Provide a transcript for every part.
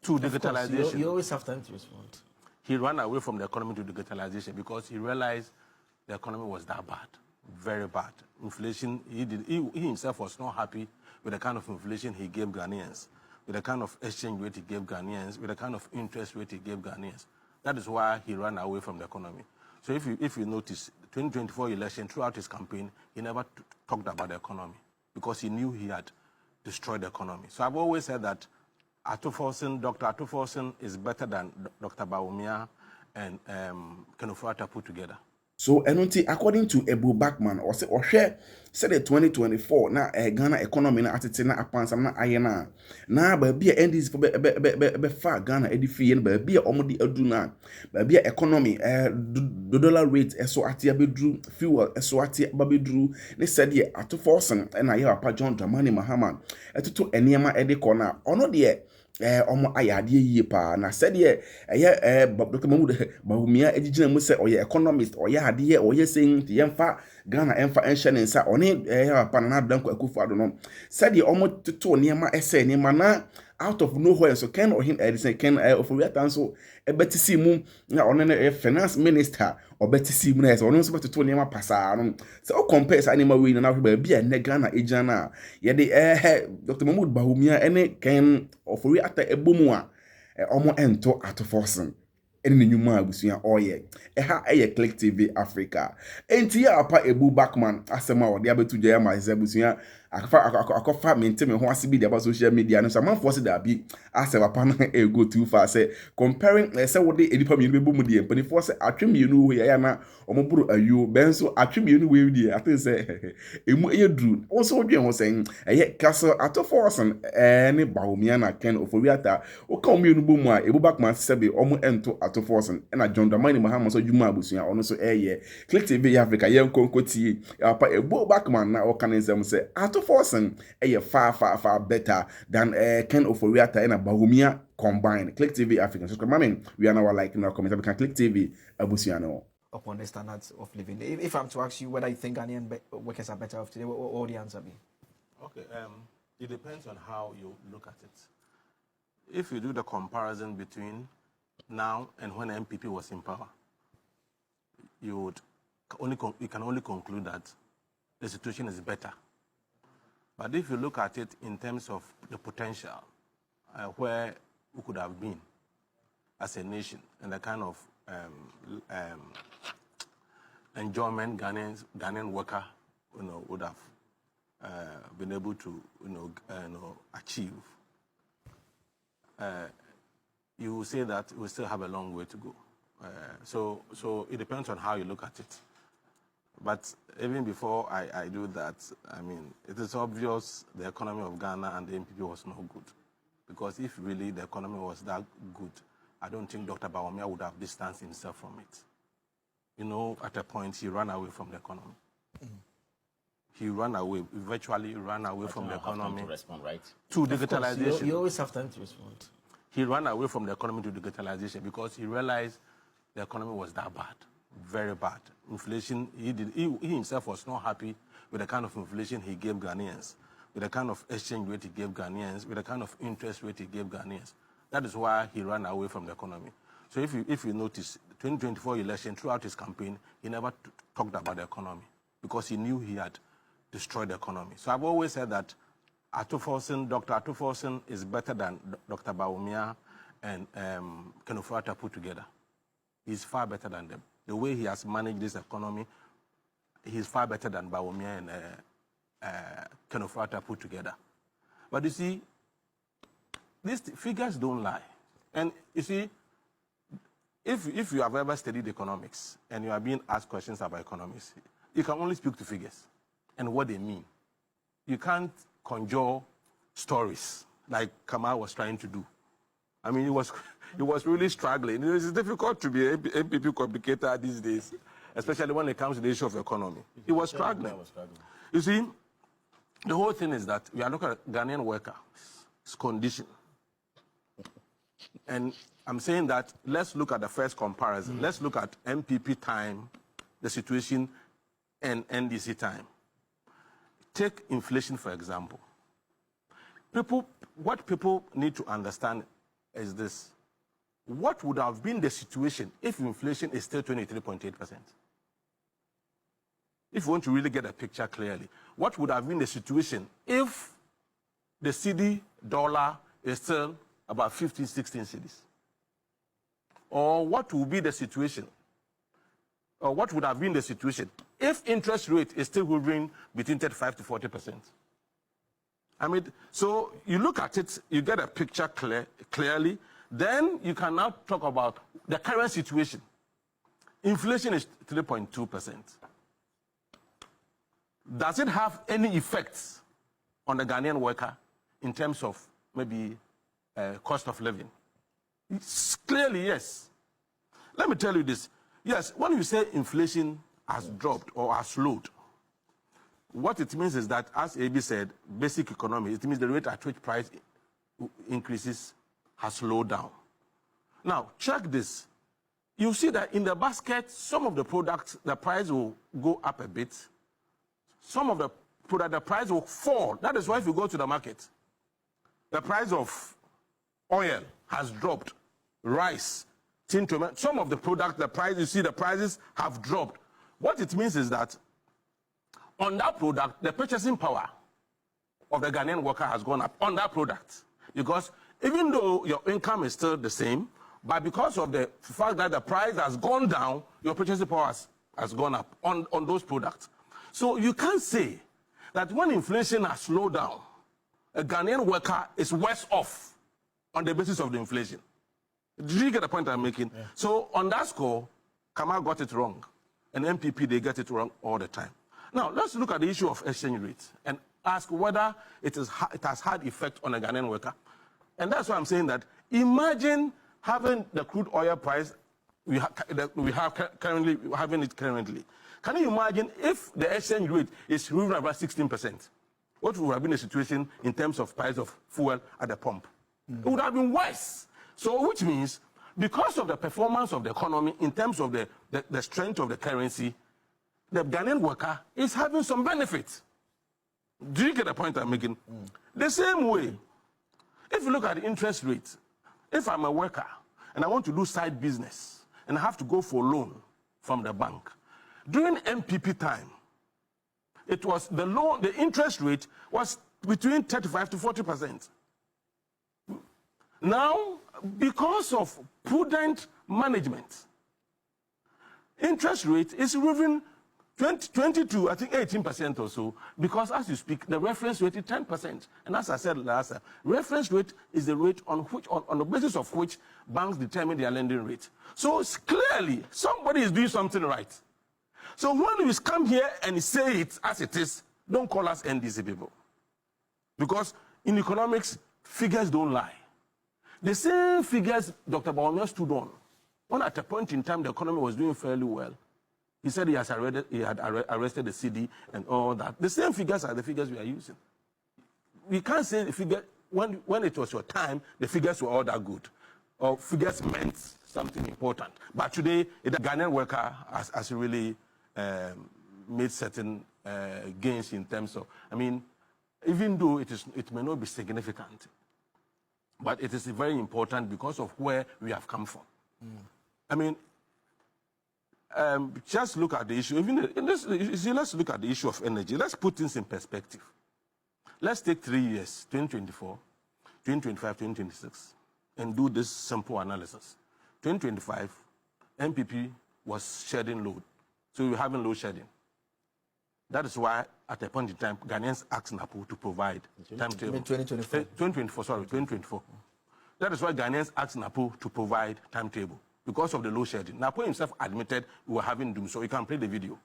to digitalization. You always have time to respond. He ran away from the economy to digitalization because he realized the economy was that bad, very bad. Inflation, he himself was not happy with the kind of inflation he gave Ghanaians, with the kind of exchange rate he gave Ghanaians, with the kind of interest rate he gave Ghanaians. That is why he ran away from the economy. So if you notice, 2024 election, throughout his campaign, he never talked about the economy because he knew he had destroyed the economy. So I've always said that Atto Forson, Dr. Atto Forson is better than Dr. Bawumia and Atta put together. So, according to Ebo Buckman, or share said the 2024 na Ghana economy na atete na apansam na ayena na ba bia NDC for be fa Ghana edifi na ba bia omodi adu na ba bia economy the dollar rate eso atia bedru fuel eso atia babedru ne said ye Atto Forson na ye papa John Dramani Mahama etoto eniema edekona ono de omo ayade yie pa na said ye Dr. Mahmoud Bawumia ejigina mu se oye economist oye ade oye saying the yemfa Ghana emfa enhye nsa one papa na Danko Akufo Addo no said ye omo toto niema ese niema na out of nowhere so Ken or him Edison Ken Ofori tanso ebetisi mu na one na finance minister obetisi mu na so ono so betoto niema pasa no so o compare sa niema we na ba bia ne Ghana ejana ye de Dr. Mahmoud Bawumia ene Ken Ofori Atta ebomu a omo ento Atto Forson ene nyuma abusuya oye ha eye Click TV Africa enti ya apa Ebo Buckman asema ode abetu gya ma abusuya akofa menteme ho ase bi de social media no so man force da bi ase papa na go too far say comparing say wode edipa mi bebo mu de empani force atwemienu we ya na omoburu ayo benso atwemienu we di ate say emu eye dru also odwen ho say eye Castle Atto Forson ne Bawumia na Ken Ofori Atta o ka omienu bomu a Ebo Buckman sebe omo ento Atto Forson na John Dramani Mahama so dwuma abusuya ono so eye Click TV Africa ye nkonkotie apa Ebo Buckman na o kan nsem say Atto Forson far better than Ken Ofori Atta and Bawumia combined. Click TV African. So, we are now liking our comments. We can Click TV Abusiano. Upon the standards of living. If I'm to ask you whether you think Ghanaian workers are better off today, what would the answer be? Okay, it depends on how you look at it. If you do the comparison between now and when MPP was in power, you can only conclude that the situation is better. But if you look at it in terms of the potential, where we could have been as a nation and the kind of enjoyment Ghanaian worker would have been able to achieve, you will say that we still have a long way to go. So it depends on how you look at it. But even before I do that, I mean, it is obvious the economy of Ghana and the MPP was not good. Because if really the economy was that good, I don't think Dr. Bawumia would have distanced himself from it. You know, at a point, he ran away from the economy. He ran away, virtually ran away from the economy to respond, right? To digitalization. You always have time to respond. He ran away from the economy to digitalization because he realized the economy was that bad. Very bad. Inflation, he himself was not happy with the kind of inflation he gave Ghanaians, with the kind of exchange rate he gave Ghanaians, with the kind of interest rate he gave Ghanaians. That is why he ran away from the economy. So if you notice, 2024 election, throughout his campaign, he never talked about the economy because he knew he had destroyed the economy. So I've always said that Atto Forson, Dr. Atto Forson is better than Dr. Bawumia and Atta put together. He's far better than them. The way he has managed this economy, he's far better than Bawumia and Atta put together. But you see, these figures don't lie. And you see, if you have ever studied economics and you are being asked questions about economics, you can only speak to figures and what they mean. You can't conjure stories like Kamal was trying to do. I mean, he was really struggling. It's difficult to be a MPP communicator these days, especially when it comes to the issue of economy. He was struggling. You see, the whole thing is that we are looking at Ghanaian workers' condition. And I'm saying that let's look at the first comparison. Let's look at MPP time, the situation, and NDC time. Take inflation, for example. What people need to understand is this. What would have been the situation if inflation is still 23.8%? If you want to really get a picture clearly, what would have been the situation if the CD dollar is still about 15, 16 cedis? Or what would be the situation, or what would have been the situation if interest rate is still hovering between 35 to 40%? I mean, so you look at it, you get a picture clearly, then you can now talk about the current situation. Inflation is 3.2%. Does it have any effects on the Ghanaian worker in terms of maybe cost of living? Clearly, yes. Let me tell you this. Yes, when you say inflation has dropped or has slowed, what it means is that, as AB said, basic economy, it means the rate at which price increases has slowed down. Now, check this. You see that in the basket, some of the products, the price will go up a bit. Some of the products, the price will fall. That is why if you go to the market, the price of oil has dropped, rice, tin tomato, some of the products, the price, you see the prices have dropped. What it means is that on that product, the purchasing power of the Ghanaian worker has gone up on that product. Because even though your income is still the same, but because of the fact that the price has gone down, your purchasing power has gone up on those products. So you can't say that when inflation has slowed down, a Ghanaian worker is worse off on the basis of the inflation. Do you get the point I'm making? Yeah. So on that score, Kamal got it wrong. And MPP, they get it wrong all the time. Now, let's look at the issue of exchange rates and ask whether it has had effect on a Ghanaian worker. And that's why I'm saying that imagine having the crude oil price we have currently, having it currently. Can you imagine if the exchange rate is moving about 16%? What would have been the situation in terms of price of fuel at the pump? It would have been worse. So, which means, because of the performance of the economy in terms of the strength of the currency, the Ghanaian worker is having some benefit. Do you get the point I'm making? The same way, if you look at the interest rate, if I'm a worker and I want to do side business and I have to go for a loan from the bank, during MPP time, it was the interest rate was between 35 to 40%. Now, because of prudent management, interest rate is moving 20 to, I think, 18% or so, because as you speak, the reference rate is 10%. And as I said last time, reference rate is the rate on the basis of which banks determine their lending rate. So it's clearly somebody is doing something right. So when we come here and say it as it is, don't call us NDC people. Because in economics, figures don't lie. The same figures Dr. Bawumia stood on, when at a point in time the economy was doing fairly well, he said he had arrested the CD and all that. The same figures are the figures we are using. We can't say the figure, when it was your time, the figures were all that good. Or figures meant something important. But today, the Ghanaian worker has really made certain gains in terms of, I mean, even though it may not be significant, but it is very important because of where we have come from. I mean, just look at the issue. Let's look at the issue of energy. Let's put things in perspective. Let's take 3 years, 2024, 2025, 2026, and do this simple analysis. 2025, MPP was shedding load. So we're having load shedding. That is why, at a point in time, Ghanaians asked NAPO to provide timetable. 2024. 2024. That is why Ghanaians asked NAPO to provide timetable, because of the load shedding. NAPO himself admitted we were having doom, so you can play the video.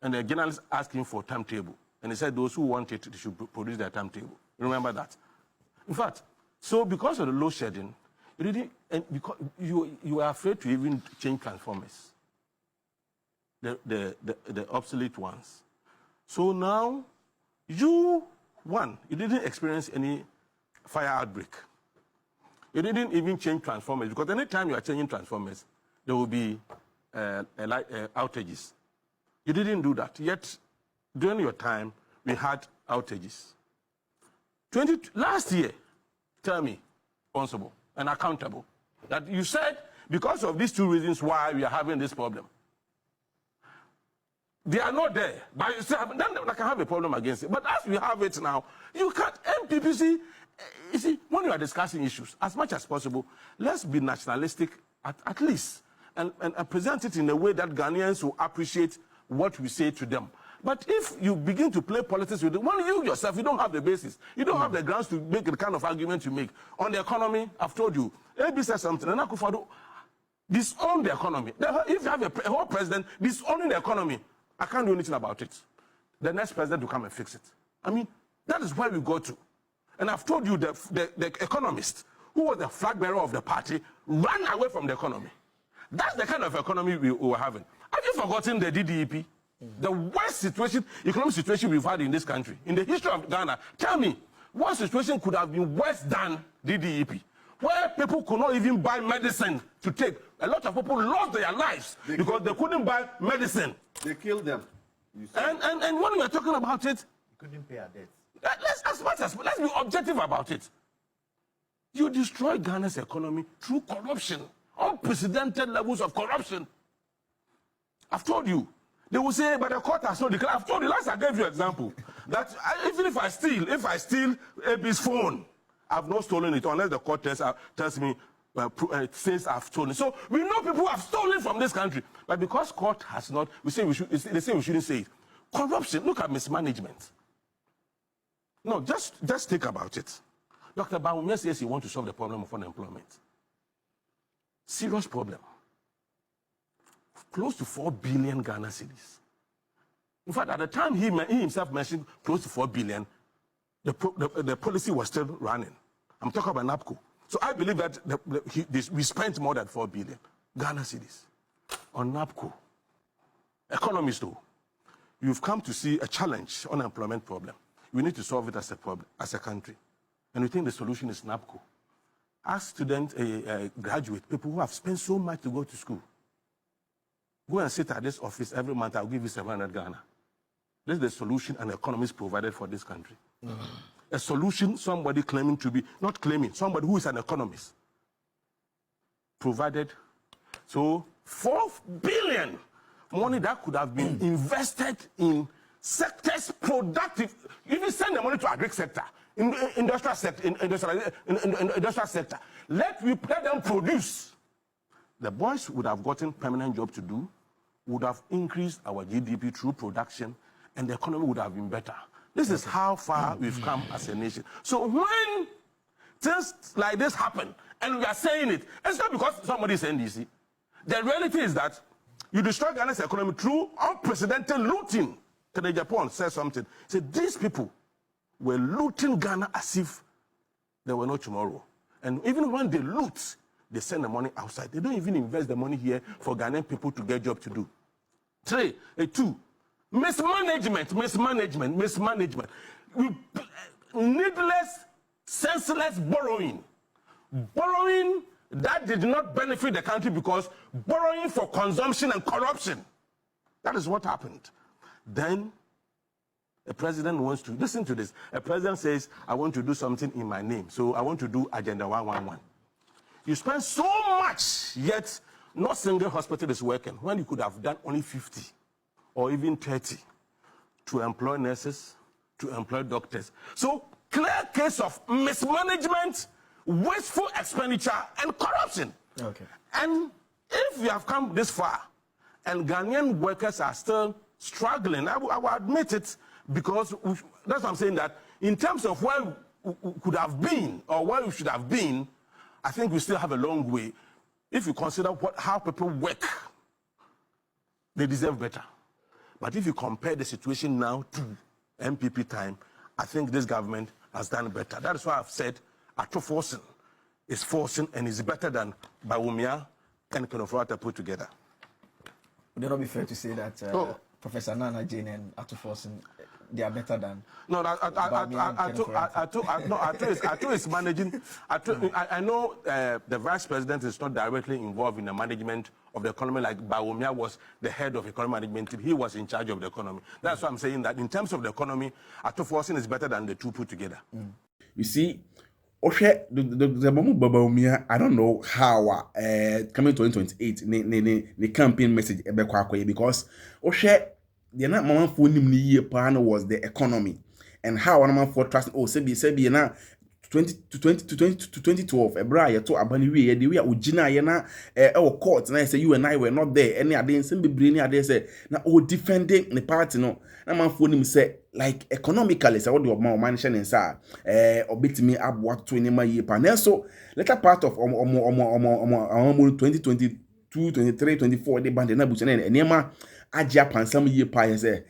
And the journalist asked him for timetable. And he said those who want it, they should produce their timetable. Remember that. In fact, so because of the load shedding, because you were afraid to even change transformers. The obsolete ones. So now, you didn't experience any fire outbreak. You didn't even change transformers, because anytime you are changing transformers, there will be outages. You didn't do that. Yet, during your time, we had outages. Last year, tell me, responsible. and accountable. That you said, because of these two reasons why we are having this problem. They are not there, but you say, then I can have a problem against it. But as we have it now, you can't, MPPC, you see, when you are discussing issues, as much as possible, let's be nationalistic at least, and present it in a way that Ghanaians will appreciate what we say to them. But if you begin to play politics with it, when you yourself, you don't have the basis, you don't have the grounds to make the kind of argument you make. On the economy, I've told you, AB said something, and Akufo-Addo disown the economy. If you have a whole president disowning the economy, I can't do anything about it. The next president will come and fix it. I mean, that is where we go to. And I've told you the economist, who was the flag bearer of the party, ran away from the economy. That's the kind of economy we were having. Have you forgotten the DDEP? The worst situation, economic situation we've had in this country, in the history of Ghana. Tell me, what situation could have been worse than DDEP? Where people could not even buy medicine to take. A lot of people lost their lives because they couldn't buy medicine. They killed them. And when we are talking about it, We couldn't pay our debts. Let's be objective about it. You destroy Ghana's economy through corruption, unprecedented levels of corruption. I've told you. They will say, but the court has not declared. I've told you, last I gave you an example, that even if I steal AB's phone, I've not stolen it unless the court tells me, says I've stolen. So we know people have stolen from this country, but because court has not, they say we shouldn't say it. Corruption. Look at mismanagement. No, just think about it. Dr. Bawumia says he wants to solve the problem of unemployment. Serious problem. Close to 4 billion Ghana cedis. In fact, at the time he himself mentioned close to 4 billion, the policy was still running. I'm talking about NAPCO. So I believe that we spent more than 4 billion Ghana cedis on NAPCO. Economists, though, you've come to see a challenge, unemployment problem. We need to solve it as a problem, as a country. And we think the solution is NAPCO. Ask students, graduate, people who have spent so much to go to school. Go and sit at this office every month, I'll give you 700 Ghana. This is the solution an economist provided for this country. A solution somebody claiming to be, not claiming, somebody who is an economist provided. So 4 billion money that could have been invested in sectors productive. Even send the money to agri sector, industrial sector. Let them produce. The boys would have gotten permanent job to do, would have increased our GDP through production, and the economy would have been better. This is how far we've come as a nation. So when things like this happen, and we are saying it, it's not because somebody is NDC. The reality is that you destroy Ghana's economy through unprecedented looting. Kennedy Japan said something. He said, these people were looting Ghana as if there were no tomorrow. And even when they loot, they send the money outside. They don't even invest the money here for Ghanaian people to get job to do. 2, mismanagement. Needless, senseless borrowing. Borrowing that did not benefit the country because borrowing for consumption and corruption. That is what happened. Then a president wants to, listen to this. A president says, I want to do something in my name. So I want to do Agenda 111. You spend so much, yet not single hospital is working, when you could have done only 50 or even 30 to employ nurses, to employ doctors. So clear case of mismanagement, wasteful expenditure, and corruption. Okay. And if we have come this far, and Ghanaian workers are still struggling, I will admit it, because that's what I'm saying, that in terms of where we could have been, or where we should have been, I think we still have a long way. If you consider how people work, they deserve better. But if you compare the situation now to MPP time, I think this government has done better. That is why I've said Atto Forson is forcing and is better than Bawumia and Ofori put together. Would it not be fair to say that Professor Nana Jane and Atto Forson, they are better than? No, Atto is managing. I know the vice president is not directly involved in the management of the economy like Bawumia was the head of economic management team. He was in charge of the economy. That's why I'm saying that in terms of the economy, Atto Forson is better than the two put together. You see, the Bawumia, I don't know how coming 2028 the campaign message because the not mama for him year plan was the economy and how one man for trust sebi na 2012 ebra ya to abani we the way ugina ye na court na say you and I were not there any ade nsem bebre ni ade say na defending the party no na man for him say like economically say what the man share nsa obetimi aboa to ni ma ye pa na so later part of 2022 23 24 the band na bucha na enema ajia pansam ye pa say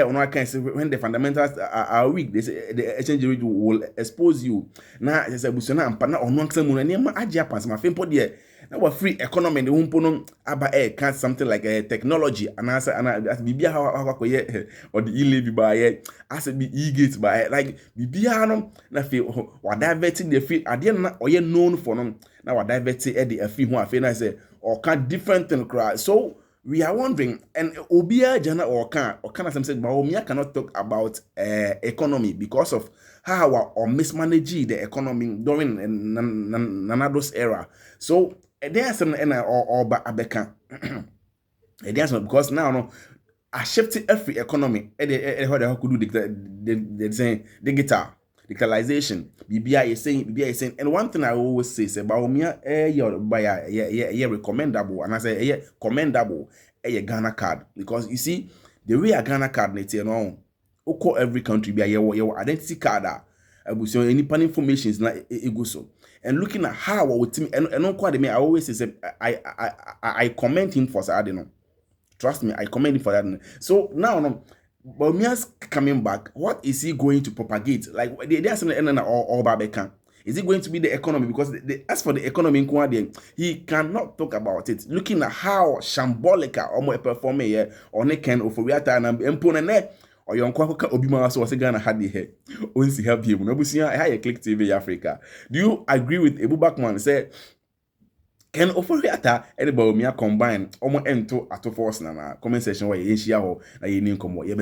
ono can say when the fundamentals are weak they say the exchange rate will expose you na say bucha na ampa na ono ansam mu na enema ajia pansam afempo de na wa free economy the humpo no aba can something like technology and as bibia how akoye or the e-levy by as be e-gate by like bibia no na fe wa diverting the fee ade na oye known for no na wa diverting the afi ho afi na say or can different thing cry so we are wondering and obia jana or can some say Bawumia cannot talk about economy because of how or mismanage the economy during Nanado's era so there's some or abeka there's because now no a shift every economy how they could do the digitalization BBI is saying and one thing I always say Bawumia recommendable and I say commendable Ghana card because you see the way a Ghana card net you know every country be your identity card any pan information is not so and looking at how with me and I always say I commend him for that you know trust me I commend him for that so now no Bawumia's coming back what is he going to propagate like there's something all Babeka is it going to be the economy because as for the economy in he cannot talk about it looking at how shambolic or more performing here or ne can Ofori and empone or your uncle Obima so was Ghana had the hair. Once he help him. No, I click TV Africa. Do you agree with Ebo Buckman? Say, can Ofori Atta and Bawumia combine almost into Atto Forson na comment section where you share or you need come what you